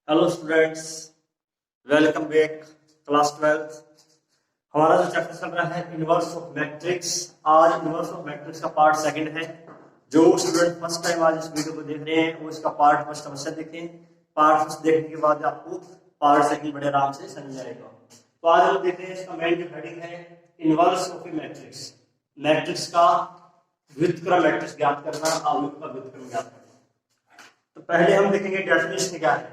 Hello students, welcome back class 12। हमारा जो chapter चल रहा है इनवर्स ऑफ मैट्रिक्स। आज इनवर्स ऑफ मैट्रिक्स का पार्ट सेकंड है। जो स्टूडेंट फर्स्ट टाइम आज इस वीडियो को देख रहे हैं वो इसका पार्ट फर्स्ट अवश्य देखें। पार्ट फर्स्ट देखने के बाद आपको पार्ट सेकंड बड़े आराम से समझ जाएगा। तो आज हम देख रहे हैं इसका मेन जो हेडिंग है inverse of A matrix. Matrix का व्युत्क्रम मैट्रिक्स ज्ञात करना, अवयव का व्युत्क्रम ज्ञात करना। तो पहले हम देखेंगे डेफिनेशन क्या है,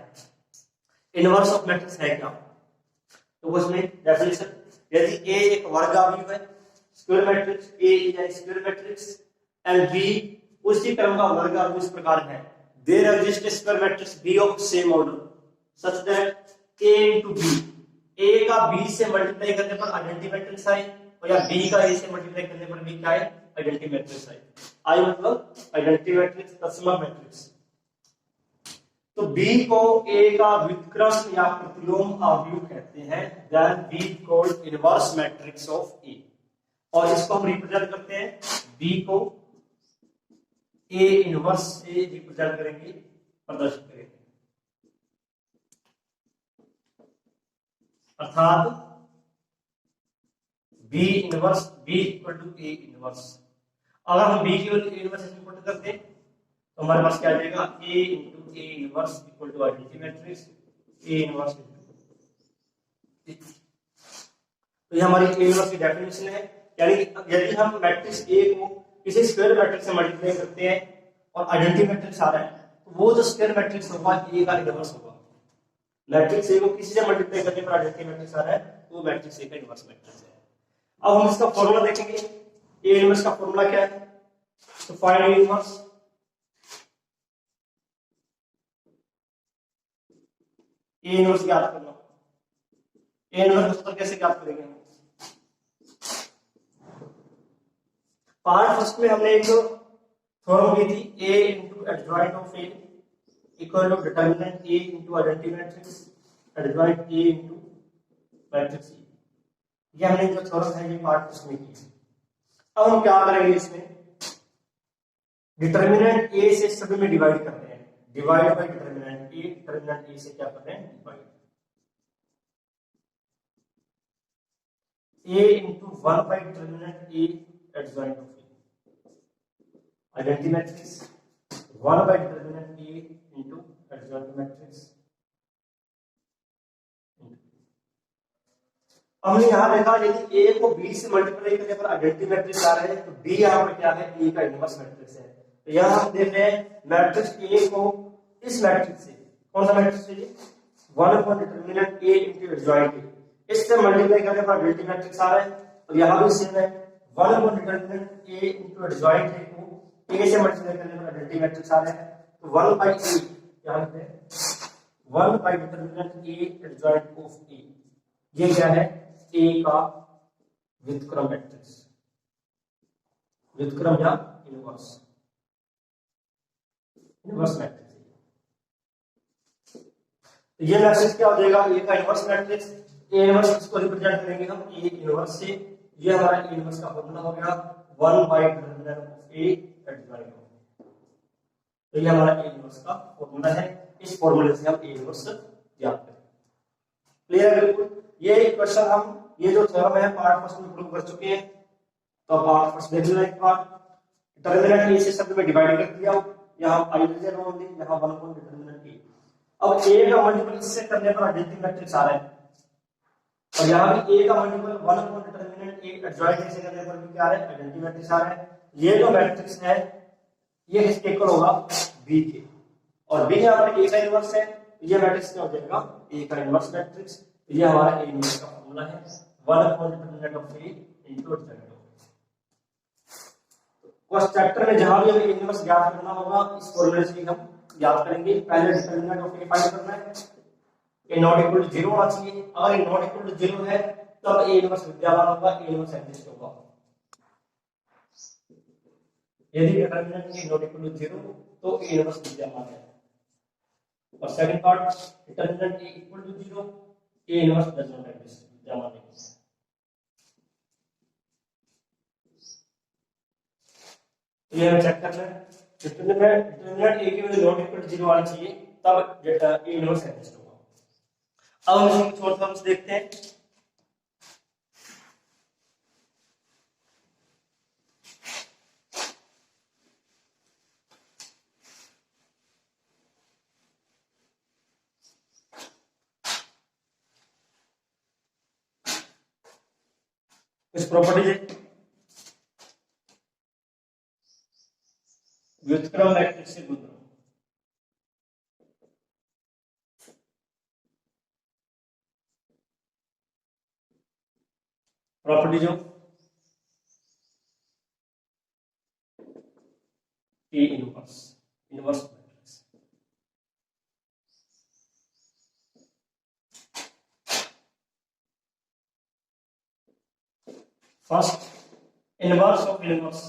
इनवर्स ऑफ मैट्रिक्स है क्या। तो उसमें डेफिनेशन, यदि ए एक वर्ग अवयव है, square matrix, A is an square matrix and B उसी क्रम का वर्ग अवयव इस प्रकार है, there exist a square matrix B of same order such that A into B, A का बी से मल्टीप्लाई करने पर आइडेंटिटी मैट्रिक्स आए और या बी का ए से मल्टीप्लाई करने पर बी क्या है, आइडेंटिटी मैट्रिक्स आए। आई मतलब आइडेंटिटी मैट्रिक्स, तत्सम मैट्रिक्स। तो B को A का व्युत्क्रम या प्रतिलोम अवयव कहते हैं, then B called inverse matrix of A। और इसको हम रिप्रेजेंट करते हैं, B को A इनवर्स से रिप्रेजेंट करेंगे, प्रदर्शित करेंगे। अर्थात B inverse B equal to A inverse. अगर हम B की वैल्यू इनवर्स से पुट कर दें तो हमारे पास क्या आ जाएगा, A into A inverse equal to identity matrix A inverse. तो ये हमारी A इनवर्स की डेफिनेशन है। यानी यदि हम मैट्रिक्स A को किसी स्क्वायर मैट्रिक्स से मल्टीप्लाई करते हैं और आइडेंटिटी मैट्रिक्स आ रहा है तो वो जो स्क्वायर मैट्रिक्स होगा A का इनवर्स होगा। मैट्रिक्स A को किसी से मल्टीप्लाई करने पर आइडेंटिटी मैट्रिक्स आ रहा है तो वो मैट्रिक्स A का इनवर्स मैट्रिक्स है। अब हम इसका फॉर्मूला देखेंगे, A इनवर्स का फॉर्मूला क्या है। तो find A inverse, A inverse ज्ञात करना। ए इनवर्स का कैसे ज्ञात करेंगे हम, पार्ट फर्स्ट में हमने एक थ्योरम की थी, A into adjoint of A equal to determinant A into identity matrix adjoint A into matrix A. ये हमने जो थ्योरम है ये पार्ट फर्स्ट में की। अब हम क्या करेंगे, इसमें डिटरमिनेंट ए से सभी में डिवाइड करते हैं, divide by determinant A, determinant A से क्या करते हैं, divide. A into 1 by determinant A adjoint of A, identity matrix 1 by determinant A into adjoint matrix। हमने यहां देखा यदि A को B से मल्टीप्लाई करने पर आइडेंटिटी मैट्रिक्स आ रहा है तो B यहां पर क्या है, A का इनवर्स मैट्रिक्स है। तो यहां हम देख रहे हैं मैट्रिक्स A को इस मैट्रिक्स से, कौन सा मैट्रिक्स है ये, 1 upon determinant A into adjoint A, इससे मल्टीप्लाई करने पर आइडेंटिटी मैट्रिक्स आ रहा है। और यहां भी सेम है, 1 upon determinant A into adjoint A को A से मल्टीप्लाई करने पर आइडेंटिटी मैट्रिक्स आ रहा है। तो 1 by A यहां पे 1 by determinant A adjoint of A, ये क्या है, A का व्युत्क्रम मैट्रिक्स, व्युत्क्रम या इनवर्स, इनवर्स मैट्रिक्स। तो ये मैट्रिक्स क्या हो जाएगा, A का इनवर्स मैट्रिक्स। A इनवर्स इसको रिप्रेजेंट करेंगे हम A इनवर्स से, ये हमारा A इनवर्स का फॉर्मूला हो गया 1 by determinant of A adjoint of। तो ये हमारा A इनवर्स का फॉर्मूला है, इस फॉर्मूले से हम A इनवर्स ज्ञात करेंगे। क्लियर बिल्कुल। ये क्वेश्चन हम ये जो थ्योरम है पार्ट फर्स्ट में प्रूव कर चुके हैं। तो पार्ट फर्स्ट देख लेना एक बार, डिटरमिनेंट A से शब्द में डिवाइड कर दिया, यहां I रीजन ओनली, यहां 1 upon determinant A। अब A का मल्टीपल इससे करने पर आइडेंटिटी मैट्रिक्स आ रहा है और यहाँ भी A का multiple 1 upon determinant A adjoint A से करने पर भी क्या आ रहा है, आइडेंटिटी मैट्रिक्स आ रहा है। ये जो मैट्रिक्स है ये किसके इक्वल होगा, B के, और B यहाँ पर A का इनवर्स है, ये मैट्रिक्स क्या हो जाएगा, A का इनवर्स मैट्रिक्स। ये हमारा A इनवर्स का फॉर्मूला है 1 upon determinant of A into adjoint of. उस चैप्टर में जहां भी हमें A इनवर्स ज्ञात करना होगा इस फॉर्मूले से हम ज्ञात करेंगे। पहले डिटरमिनेंट ऑफ A फाइंड करना है, A नॉट इक्वल टू 0 होना चाहिए। अगर A नॉट इक्वल टू 0 है तब A इनवर्स विद्यमान होगा, A इनवर्स एग्जिस्ट होगा। यदि determinant A not equal to 0 तो A इनवर्स विद्यमान है। और second part, determinant A equal to 0, A inverse does not exist, विद्यमान नहीं। तो ये चेक करना है, डिटरमिनेंट A की वैल्यू नॉट इक्वल टू 0 आनी चाहिए तब ए इनवर्स एग्जिस्ट होगा। अब हम इसकी शॉर्ट फॉर्म्स देखते हैं। इस प्रॉपर्टी है व्युत्क्रम मैट्रिक्स से गुणन। Properties of A inverse matrix. First, inverse of inverse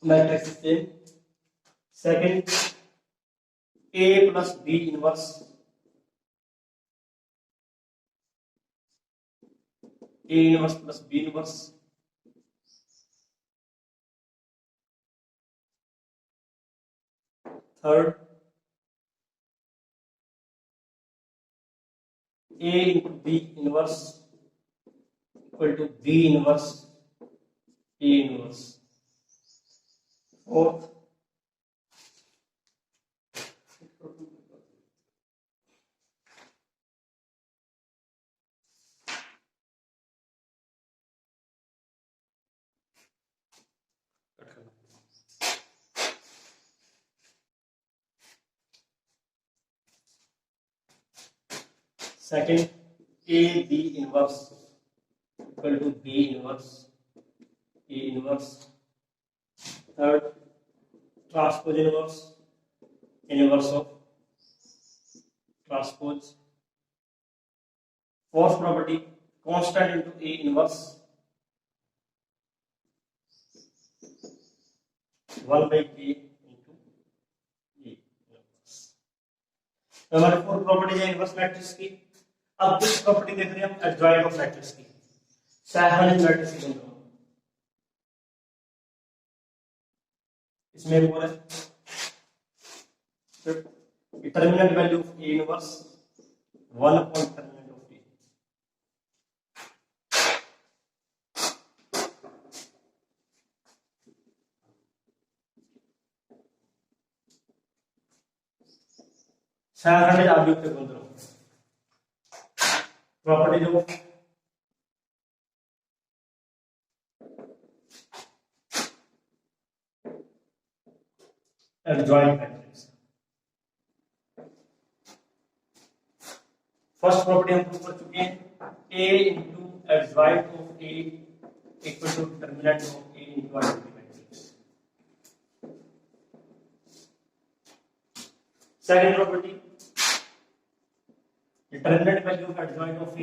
matrix A. Second, A plus B inverse, A inverse plus B inverse. Third, A into B inverse equal to B inverse A inverse. Fourth, second, A B inverse equal to B inverse A inverse. Third, transpose inverse, inverse of transpose. Fourth property, constant into A inverse 1/k into A inverse. हमारे four properties है inverse matrix की। अब कुछ property देख रहे हैं हम adjoint of matrix की। सैहन मैट्रिक्स की बन रहा हूं, इसमें एक और है determinant value of A inverse 1 upon determinant of A. सैहन ऑब्जेक्ट के बन रहा हूं। प्रॉपर्टी जो adjoint मैट्रिक्स। फर्स्ट प्रॉपर्टी हम प्रूव कर चुके हैं, a into adjoint of a equal to determinant of a into identity matrix. Second property, determinant value of adjoint of a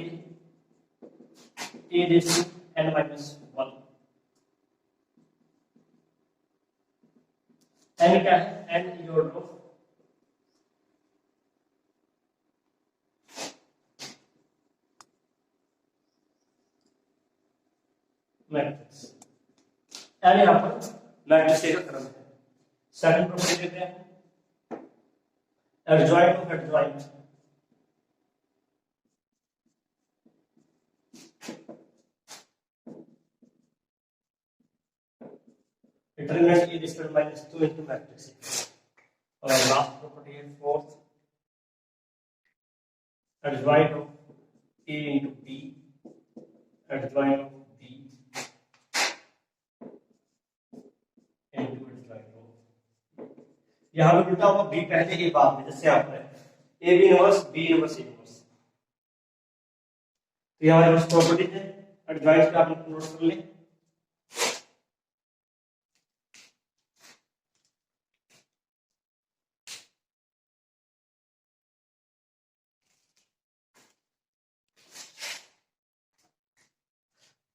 raise to n minus 1। n क्या है? n is order of matrix, n यहां पर matrix का क्रम है। Second property देखते हैं, adjoint of adjoint determinant A raise to minus 2 into matrix. और लास्ट प्रॉपर्टी है fourth, adjoint of A into B, adjoint of B into adjoint of. यहां पे उल्टा होगा, बी पहले ए बाद में, जैसे आप है A B inverse B inverse A inverse. तो यहां हमारे पास प्रॉपर्टी है एडजॉइंट का, आप नोट कर लें।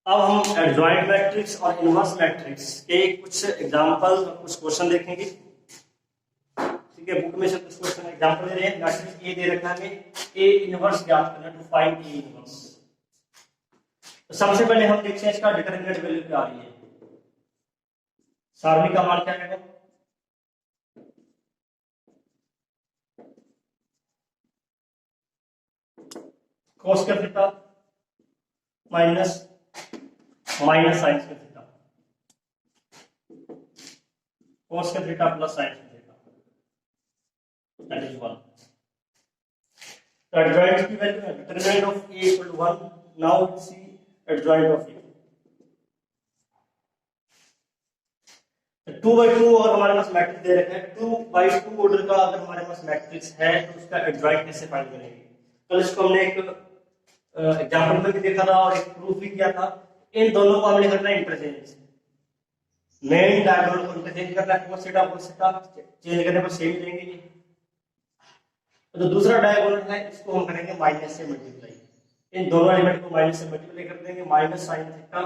अब हम एडजॉइंट मैट्रिक्स और इनवर्स मैट्रिक्स के कुछ एग्जांपल और कुछ क्वेश्चन देखेंगे। ठीक है, बुक में से कुछ क्वेश्चन एग्जांपल दे रहे हैं। मैट्रिक्स ए दे रखा है, ए इनवर्स ज्ञात करना, टू फाइंड ए इनवर्स। तो सबसे पहले हम देखते हैं इसका डिटरमिनेंट वैल्यू क्या आ रही है। सारणी का मान क्या है? cos का थीटा माइनस साइन का थीटा, cos का थीटा प्लस साइन का theta, that is 1. The adjoint की वैल्यू है determinant of A equal to 1. Now we see adjoint of A. 2/2 अगर हमारे पास मैट्रिक्स दे रखा है, 2/2 ऑर्डर का अगर हमारे पास मैट्रिक्स है तो उसका एडजॉइंट कैसे फाइंड करेंगे? कल इसको हमने एक एग्जांपल में भी देखा था और एक प्रूफ भी किया था। इन दोनों को हमने करना है इंटरचेंज, मेन डायगोनल को इंटरचेंज करना है, cos theta cos theta change करने पर सेम ही देंगे ये। तो दूसरा डायगोनल है इसको हम करेंगे माइनस से मल्टीप्लाई, इन दोनों एलिमेंट को माइनस से मल्टीप्लाई कर देंगे, माइनस साइन थीटा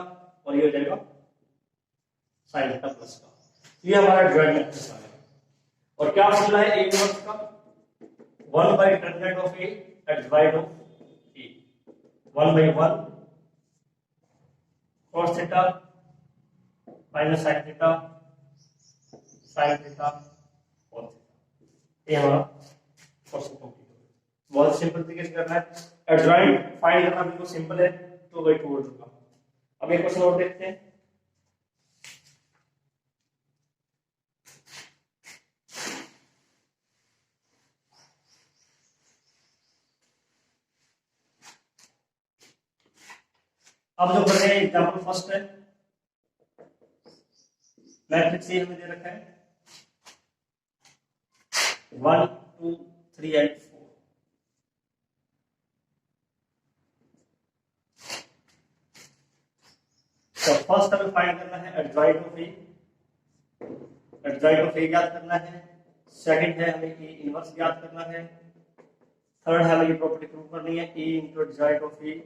और ये हो जाएगा साइन थीटा प्लस का। ये हमारा एडजॉइंट मैट्रिक्स आ गया। और क्या फॉर्मूला है ए इनवर्स का? 1/determinant of A adjoint of A, 1/1 cos theta minus sine theta cos theta. ये हमारा क्वेश्चन कंप्लीट हो गया। बहुत सिंपल तरीके से करना है, एडजॉइंट फाइंड करना बिल्कुल सिंपल है, 2/2 ऑर्डर का। अब एक क्वेश्चन और देखते हैं। अब जो कर रहे हैं एग्जांपल फर्स्ट है, मैट्रिक्स ए हमें दे रखा है 1 2 3 एंड 4। तो फर्स्ट हमें फाइंड करना है adjoint of A, adjoint of A ज्ञात करना है। सेकंड है हमें ए इनवर्स ज्ञात करना है। थर्ड है हमें ये प्रॉपर्टी प्रूव करनी है, A into adjoint of A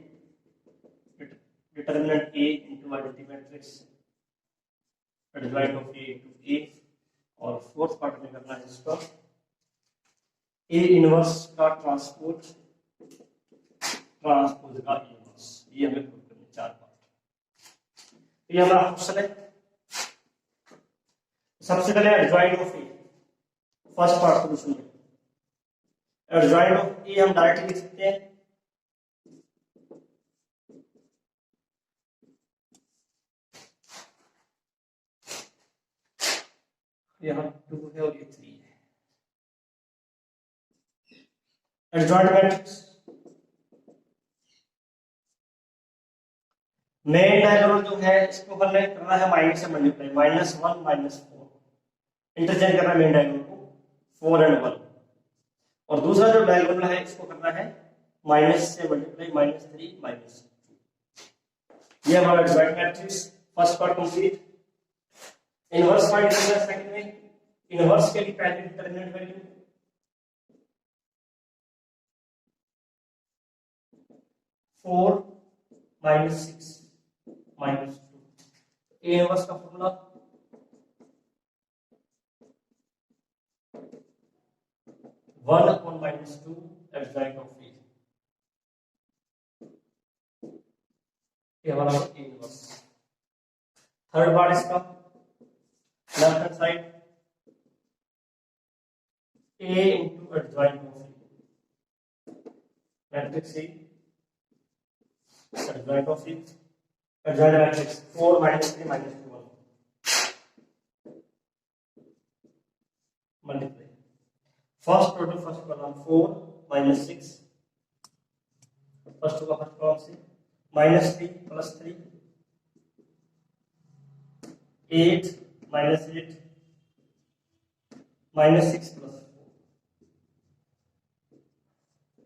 determinant A into identity matrix adjoint of A into A। और फोर्थ पार्ट में करना है इसका A इनवर्स का ट्रांसपोज का इनवर्स, ये हमें प्रूव करना है। 4 पार्ट। ये हमारा क्वेश्चन है। सबसे पहले adjoint of A, first part solution में एडजॉइंट ऑफ ए हम डायरेक्टली लिख सकते हैं यहाँ 2 है और ये 3 है। एडजॉइंट मैट्रिक्स मेन डायगोनल जो है इसको करना है माइनस से मल्टीप्लाई, -1 -4 इंटरचेंज करना है मेन डायगोनल को 4 और 1। और दूसरा जो डायगोनल है इसको करना है माइनस से मल्टीप्लाई, -3 -2। ये हमारा adjoint matrix first part complete. Inverse find करना है सेकंड में। इनवर्स के लिए पहले डिटरमिनेंट वैल्यू 4 -6 -2। ए इनवर्स का फॉर्मूला 1/-2 एडजॉइंट ऑफ ए। ये हमारा ए इनवर्स। थर्ड पार्ट इसका left hand side A into adjoint of A, matrix A adjoint of A, adjoint matrix 4 -3 -2 1 multiply first total first column 4 -6 first का first column से -3 +3 8 -8 -6 +4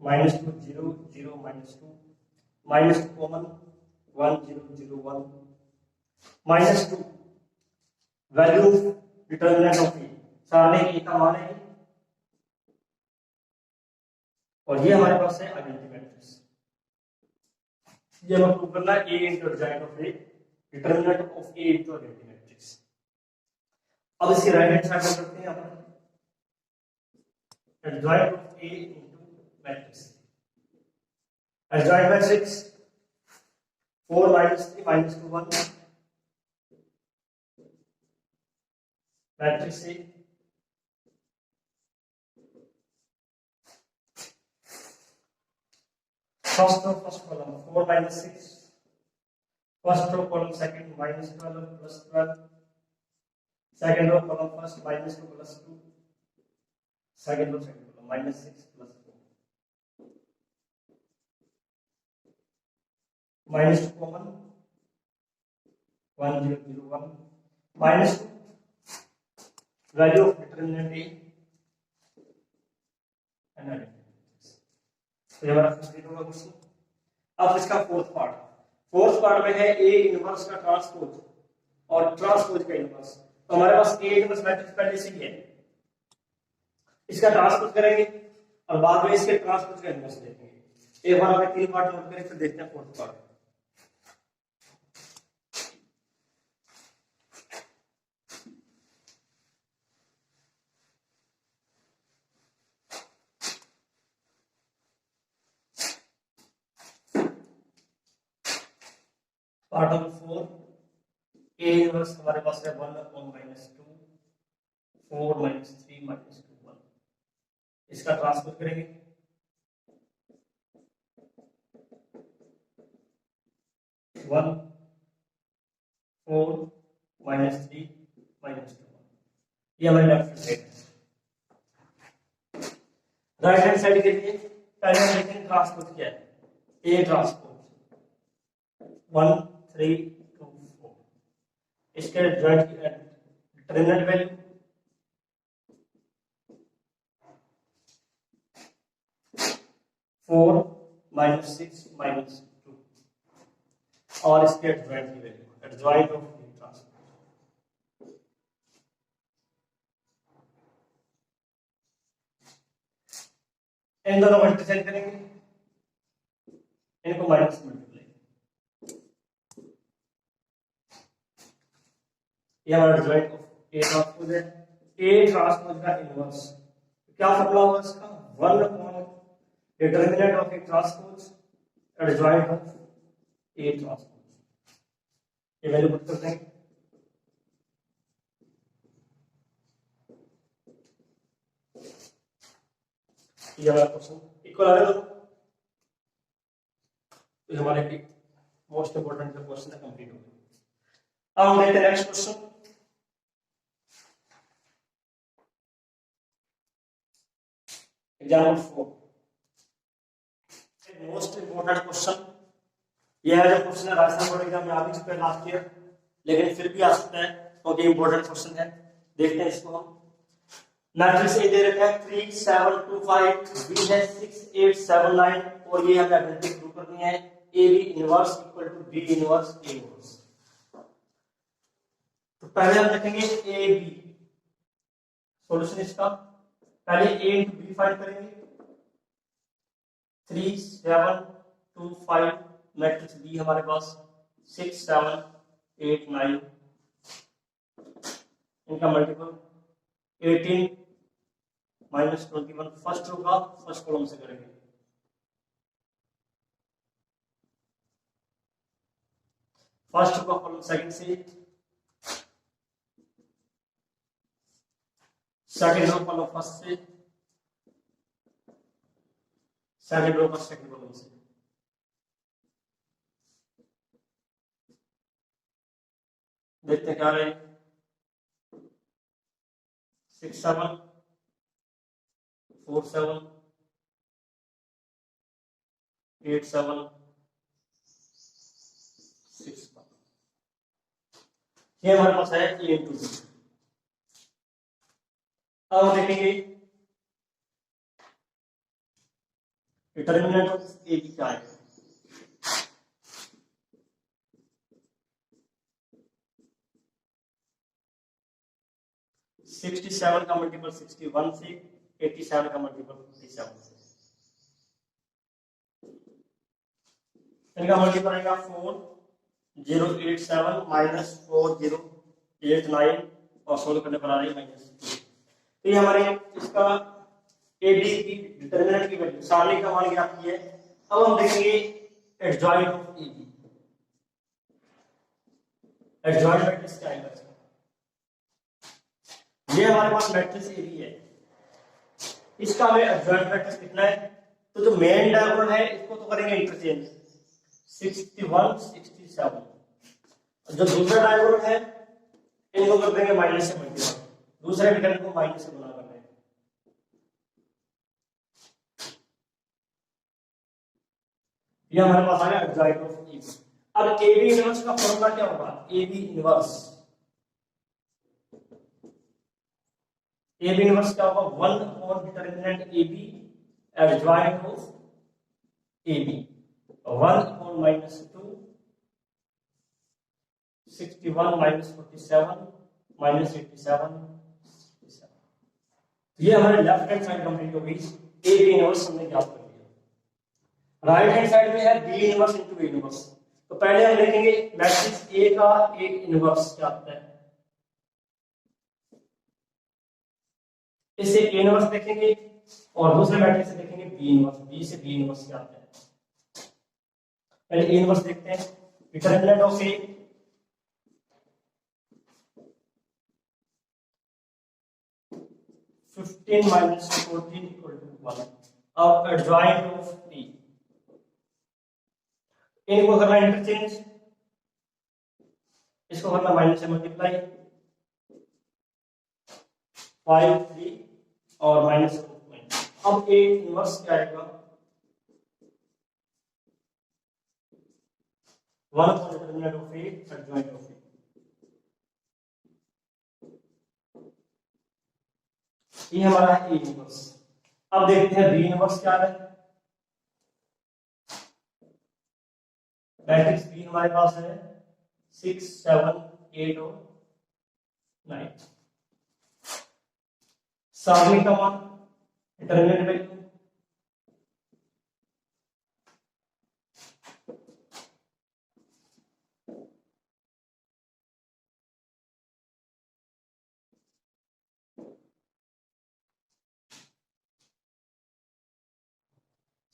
-2 0 0 -2 -2 common 1 0 0 1 -2 value determinant of ए, सारे ए का मान है और ये हमारे पास है आइडेंटिटी मैट्रिक्स। ये हमें प्रूव करना है A into adjoint of A, determinant of A into identity matrix. अब इसकी राइट हैंड साइड में करते हैं अपन adjoint of A into matrix. adjoint matrix 4 -3 -2 1 matrix A first column 4 minus 6, first row column second minus 12 plus 12, second row column first minus 2 plus 2, second row second column minus 6 plus 4, minus 2 common 1 0 0 1, minus 2 value of determinant A and identity. तो ये हमारा complete होगा question. अब इसका fourth part में है A inverse का transpose और ट्रांसपोज का इनवर्स। तो हमारे पास ए इनवर्स मैट्रिक्स पहले से ही है, इसका ट्रांसपोज करेंगे और बाद में इसके ट्रांसपोज का इनवर्स देखेंगे। एक बार हमें 3 पार्ट नोट करें, फिर देखते हैं फोर्थ पार्ट। पार्ट नंबर 4 ए इनवर्स हमारे पास है 1 upon -2 4 - 3 - 2 1। इसका ट्रांसपोज करेंगे, वन 4 -3 - 2 1। ये हमारे लेफ्ट साइड है। राइट हैंड साइड के लिए पहले हम देखेंगे ट्रांसपोज क्या है। ए ट्रांसपोज 1 3 2 4, इसके जॉइंट की डिटरमिनेंट वैल्यू 4 - 6 - 2 और इसके एडजॉइंट की वैल्यू एडजॉइंट ऑफ ट्रांसपोज। इन दोनों को इंटरचेंज करेंगे, इनको माइनस मल्टीप्लाई, ये हमारा एडजॉइंट ऑफ ए ट्रांसपोज है। ए ट्रांसपोज का इनवर्स क्या फॉर्मूला होगा इसका, 1 upon determinant of A transpose adjoint of A transpose. ये वैल्यू पुट करते हैं, ये हमारा क्वेश्चन इक्वल आ रहा है। तो हमारे मोस्ट इंपोर्टेंट जो क्वेश्चन है कंप्लीट हो गया। अब हम देखते हैं next question. Example 4, most important question. यह है जो क्वेश्चन है राजस्थान बोर्ड एग्जाम में आ भी चुका है लास्ट ईयर, लेकिन फिर भी आ सकता है क्योंकि इंपोर्टेंट क्वेश्चन है। देखते हैं इसको हम। मैट्रिक्स ए दे रखा है 3 7 2 5, बी है 6 8 7 9 और ये हमें आइडेंटिटी प्रूव करनी है। A B inverse equal to B inverse A inverse. तो पहले हम देखेंगे ए बी सॉल्यूशन इसका। पहले ए इंटू बी फाइंड करेंगे, 3 7 2 5, मैट्रिक्स बी हमारे पास 6 7 8 9, इनका मल्टीपल 18 - 21। फर्स्ट रो का फर्स्ट कॉलम से करेंगे, फर्स्ट रो का कॉलम सेकंड से, सेकंड रो कॉलम फर्स्ट से, सेकंड रो का सेकंड कॉलम से। देखते हैं क्या रहे, 6 7 4 7 8 7 6 1। ये हमारे पास है ए इंटू बी। अब हम देखेंगे डिटरमिनेंट ऑफ ए बी क्या है। सिक्सटी 67 का मल्टीपल 61 से, 87 का मल्टीपल 57 से। इनका मल्टीपल आएगा 4087 माइनस 4089 और सोल्व करने पर आ रही है -2। तो ये हमारे इसका ए बी की डिटरमिनेंट की वैल्यू सारणी का मान ज्ञात किया है। अब हम देखेंगे adjoint of A B. Adjoint matrix क्या है, ये हमारे पास मैट्रिक्स ए बी है, इसका हमें एडजॉइंट मैट्रिक्स लिखना है। तो तो जो मेन डायगोनल है इसको तो करेंगे इंटरचेंज 61 67, जो दूसरा डायगोनल है इनको कर देंगे माइनस से मल्टीप्लाई, दूसरे डिटरमिनेंट को माइनस से गुना कर देंगे। ये हमारे पास आ गया एडजॉइंट ऑफ ए। अब ए बी इनवर्स का फॉर्मूला क्या होगा? ए बी इनवर्स क्या होगा? 1 upon determinant A B adjoint of A B, 1 upon minus 2 61 minus 47 minus 87। ये हमारे लेफ्ट हैंड साइड कंप्लीट हो गई। ए बी इनवर्स हमने ज्ञात कर लिया। राइट हैंड साइड में है B inverse into A inverse. तो पहले हम देखेंगे मैट्रिक्स ए का ए इनवर्स क्या आता है। इससे ए इनवर्स देखेंगे और दूसरे मैट्रिक्स से देखेंगे बी इनवर्स, बी से बी इनवर्स क्या आता है। पहले ए इनवर्स देखते हैं। Determinant of A (15 minus 14 equal to 1). अब एडजॉइंट ऑफ बी, इनको करना इंटरचेंज, इसको करना माइनस से मल्टीप्लाई, 5 3 और माइनस। अब ए इनवर्स क्या आएगा? 1 upon determinant of A adjoint of A. ये हमारा है ए इनवर्स। अब देखते हैं बी इनवर्स क्या है। मैट्रिक्स बी हमारे पास है 6 7 8 और 9। सारणी का मान डिटरमिनेंट वैल्यू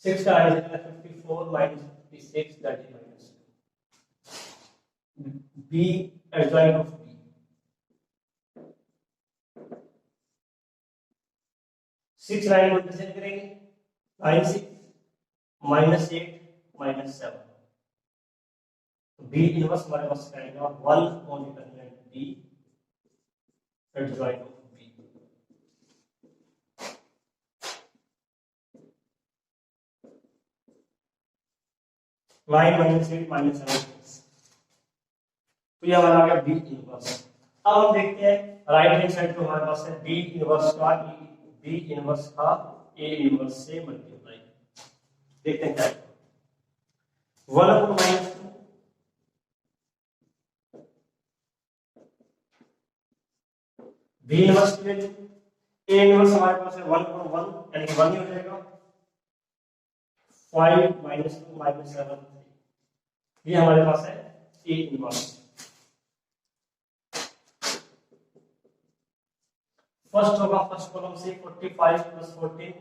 सिक्स का आगे 54 minus 56 that is minus. B adjoint of B 6 9 को इंटरचेंज करेंगे, 9 6 माइनस 8 माइनस 7। बी इनवर्स हमारे पास आएगा 1 upon determinant B adjoint of B. Nine minus 8 minus 7। तो ये हमारा आ गया बी इनवर्स। अब हम देखते हैं राइट हैंड साइड पे हमारे पास है बी इनवर्स का ए इनवर्स से मल्टीप्लाई। देखते हैं क्या है। 1 अपॉन माइनस 2 बी इनवर्स की वैल्यू, ए इनवर्स हमारे पास है 1 अपॉन 1 यानी कि 1 ही हो जाएगा। 5 माइनस 2 माइनस 7, ये हमारे पास है ए इनवर्स। फर्स्ट होगा फर्स्ट कॉलम से 45 प्लस 14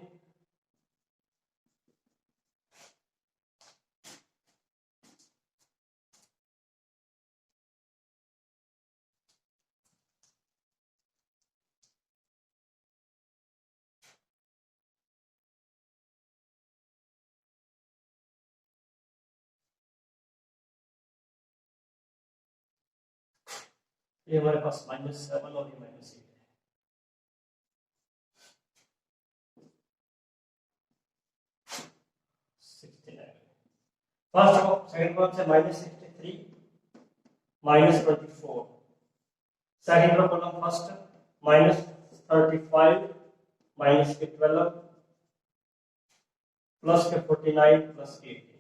ये हमारे पास -7 और ये -8 है। फर्स्ट सेकंड कॉलम से -63 -24, सेकंड कॉलम फर्स्ट -35 -12 प्लस के 49 प्लस 18।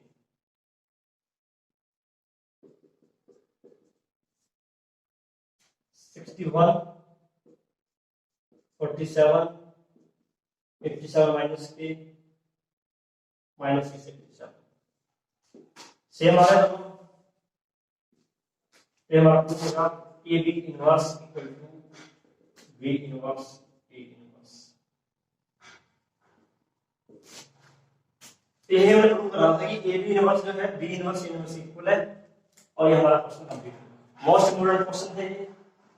61 47 87 माइनस के माइनस 87 सेम आ रहा है दोनों। ये हमारा पूछेगा A B inverse equal to B inverse A inverse. ये हमने प्रूव करा था कि ए बी इनवर्स जो है बी इनवर्स इनवर्स इक्वल है, और ये हमारा क्वेश्चन कंप्लीट है। मोस्ट इंपोर्टेंट क्वेश्चन है ये,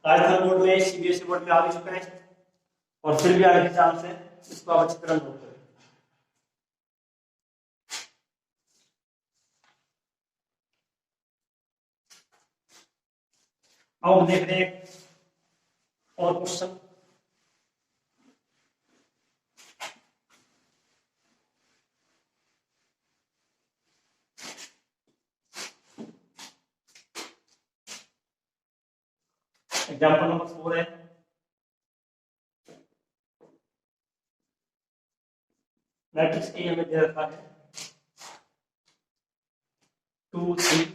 राजस्थान बोर्ड में सीबीएसई बोर्ड में आ भी चुका है और फिर भी आने के चांस है, इसको आप अच्छी तरह नोट करें। अब देख रहे हैं और क्वेश्चन। एग्जाम्पल नंबर 4 है, मैट्रिक्स ए हमें दे रखा है 2 3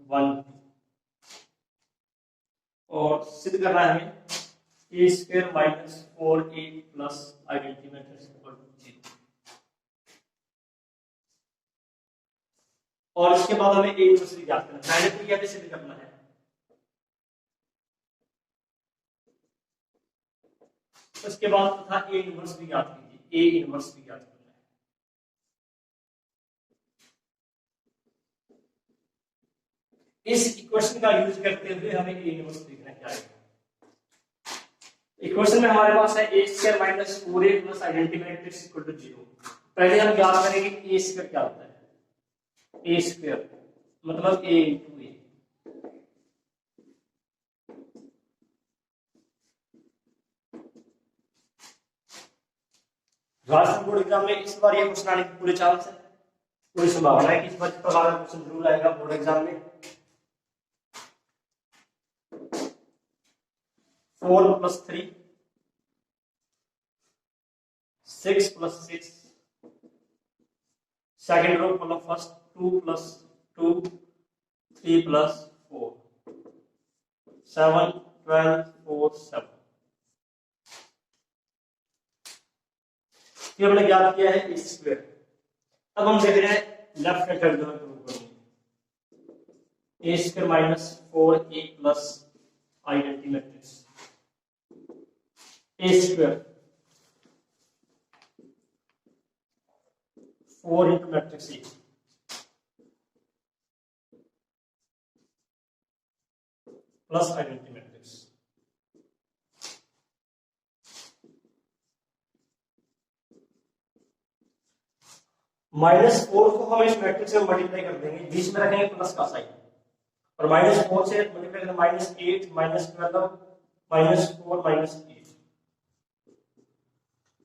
1 और सिद्ध करना है हमें A square minus 4a plus identity matrix equal to 0। और इसके बाद हमें ए इनवर्स ज्ञात करना है, पहले तो यह सिद्ध करना है। उसके बाद तथा ए इनवर्स भी ज्ञात कीजिए, ए इनवर्स भी ज्ञात करना है। इस इक्वेशन का यूज करते हुए हमें ए इनवर्स देखना क्या है। इक्वेशन में हमारे पास है A square minus 4a plus identity matrix equal to 0। पहले हम ज्ञात करेंगे ए स्क्वायर क्या होता है। ए स्क्वायर मतलब ए इंटू ए। राष्ट्रीय बोर्ड एग्जाम में इस बार ये क्वेश्चन आने की पूरे चांस है, पूरी संभावना है कि इस बार प्रकार का क्वेश्चन जरूर आएगा बोर्ड एग्जाम में। 4 प्लस 3 6 प्लस 6 सेकेंड रो मतलब फर्स्ट 2 प्लस 2 3 प्लस 4 7 12 4 7। ये हमने ज्ञात किया है ए स्क्वायर। अब हम देख रहे हैं लेफ्ट हैंड साइड दोनों प्रूव करेंगे। A square minus 4a plus identity matrix A square 4 into matrix A plus identity matrix. -4 को हम इस मैट्रिक्स में मल्टीप्लाई कर देंगे, बीच में रखेंगे प्लस का साइन और -4 से मल्टीप्लाई करें -8 -12 -4 -8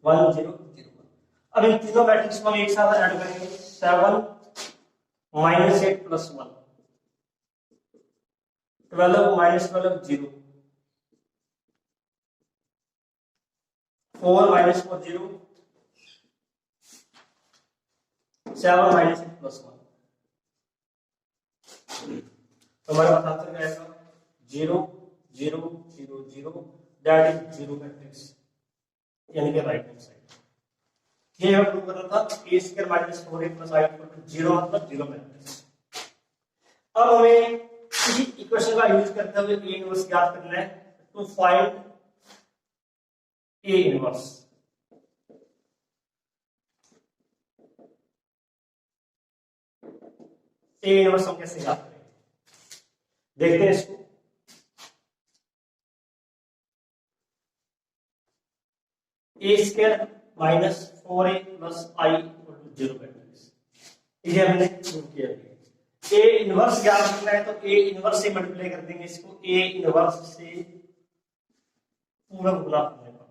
1 0 0। अब इन तीनों मैट्रिक्स को हम एक साथ ऐड करेंगे 7 -8 प्लस 1 12 -12 0 4 -4 0 7 -8 प्लस 1। तो हमारे पास आंसर क्या आएगा 0 0 0 0 दैट इज 0 मैट्रिक्स यानी कि राइट हैंड साइड। ये हमें प्रूव करना था A square minus 4a plus I equal to 0 मतलब 0 मैट्रिक्स। अब हमें इसी इक्वेशन का यूज करते हुए ए इनवर्स ज्ञात करना है। To find A inverse A inverse हम कैसे ज्ञात करेंगे देखते हैं इसको। A square minus 4a plus I equal to 0 matrix ये हमने प्रूव किया। ए इनवर्स ज्ञात करना है तो ए इनवर्स से मल्टीप्लाई कर देंगे इसको, ए इनवर्स से पूरा गुना करने पर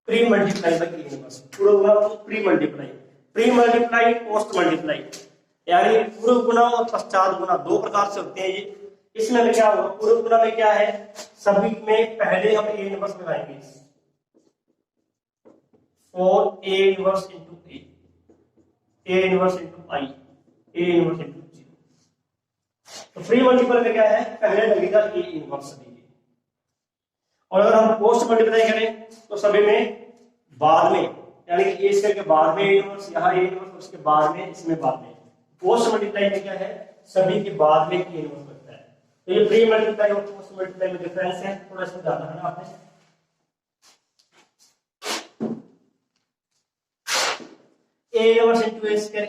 pre multiply by A inverse. पूरा गुना तो प्री मल्टीप्लाई पोस्ट मल्टीप्लाई यानी पूर्व गुना और पश्चात गुना दो प्रकार से होते हैं ये। इसमें क्या होगा पूर्व गुना में क्या है सभी में पहले हम ए इनवर्स लगाएंगे और A inverse into A inverse into I A inverse into 0। तो प्री मल्टीपल में क्या है पहले लगेगा ए इनवर्स दीजिए और अगर हम पोस्ट मल्टीप्लाई करें तो सभी में बाद में यानी कि ए स्क्वायर के बाद में ए इनवर्स यहाँ ए इनवर्स उसके बाद में इसमें बाद में। पोस्ट मल्टीप्लाई में क्या है सभी के बाद में ए इनवर्स लगता है। तो ये प्री मल्टीप्लाई और पोस्ट मल्टीप्लाई में डिफरेंस है, थोड़ा इसमें ध्यान रखना आपने। ए inverse into A square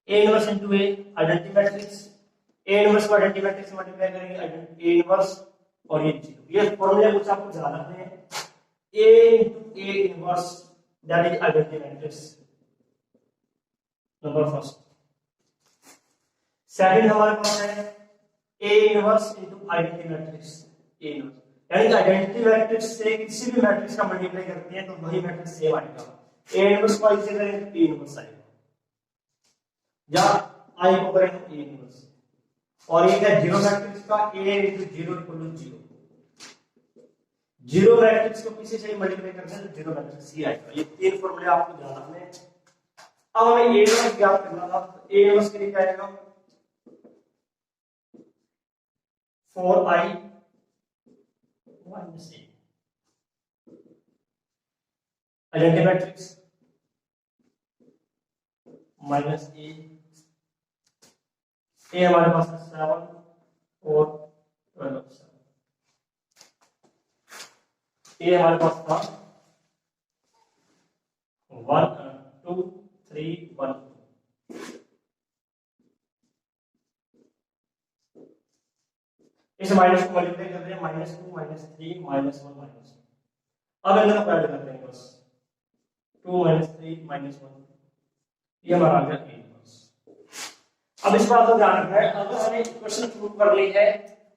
A inverse into A identity matrix A inverse को आइडेंटिटी मैट्रिक्स से मल्टीप्लाई करेंगे ए इनवर्स और ये 0। ये फॉर्मूले कुछ आपको ध्यान रखने हैं। ए into A inverse that is identity matrix number first second हमारे पास है ए inverse into identity matrix A inverse, यानी कि आइडेंटिटी मैट्रिक्स से किसी भी मैट्रिक्स का मल्टीप्लाई करते हैं तो वही मैट्रिक्स सेम आएगा। ए इनवर्स को आई से करें तो ए इनवर्स आएगा, या आई को करें तो ए इनवर्स। और ये है जीरो मैट्रिक्स का A into zero equal to zero. Zero matrix को किसी से मल्टीप्लाई करते हैं तो जीरो मैट्रिक्स ही आएगा। ये तीन फॉर्मूले आपको ध्यान रखने हैं। अब हमें ए इनवर्स ज्ञात करना था, तो ए इनवर्स के लिए क्या आएगा 4i minus a identity matrix minus A हमारे पास है 7 और 12। ए हमारे पास था 1 2 3 1 2। इस माइनस को मल्टीप्लाई कर रहे हैं -2 -3 -1 -1। अब इन दोनों को ऐड करते हैं बस 2 -3 -1, ये हमारा आ गया ए इनवर्स। अब इस बात को ध्यान रखना है, अगर हमें इक्वेशन प्रूव करनी है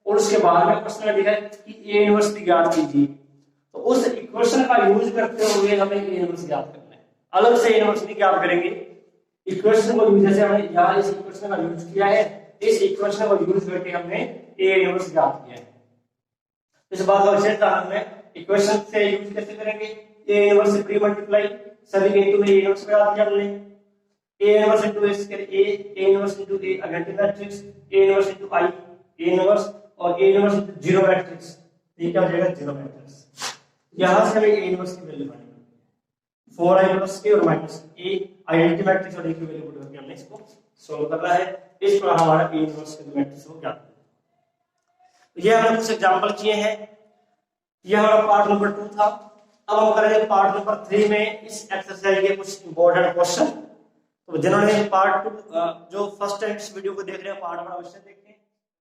और उसके बाद में क्वेश्चन लिखा है कि ए इनवर्स भी ज्ञात कीजिए, तो उस इक्वेशन का यूज करते हुए हमें ए इनवर्स ज्ञात करना है। अलग से ए इनवर्स नहीं ज्ञात करेंगे, इक्वेशन को यूज, जैसे हमने यहाँ इस इक्वेशन का यूज किया है, इस इक्वेशन को यूज करके हमने ए इनवर्स ज्ञात किया है। इस बात का विशेष ध्यान में इक्वेशन से यूज कैसे करेंगे, ए इनवर्स से प्री मल्टीप्लाई सभी के इनटू में ए इनवर्स लगा दिया हमने, ए इनवर्स इनटू एस के A inverse into A identity matrix, A inverse into I A inverse, और A inverse into zero matrix, ये क्या हो जाएगा जीरो मैट्रिक्स। यहां से हमें ए इनवर्स की वैल्यू फाइंड करनी है, 4i प्लस के और माइनस ए आइडेंटिटी मैट्रिक्स और ए की वैल्यू पुट करके हमने इसको सॉल्व करना है। इस पर हमारा ए इनवर्स के मैट्रिक्स को ज्ञात करना है। ये हमने कुछ एग्जांपल किए हैं, ये हमारा पार्ट नंबर 2 था। अब हम करेंगे पार्ट नंबर 3 में इस एक्सरसाइज के कुछ इंपॉर्टेंट क्वेश्चन। तो जिन्होंने पार्ट 2 जो फर्स्ट टाइम इस वीडियो को देख रहे हैं पार्ट 1 अवश्य देखें।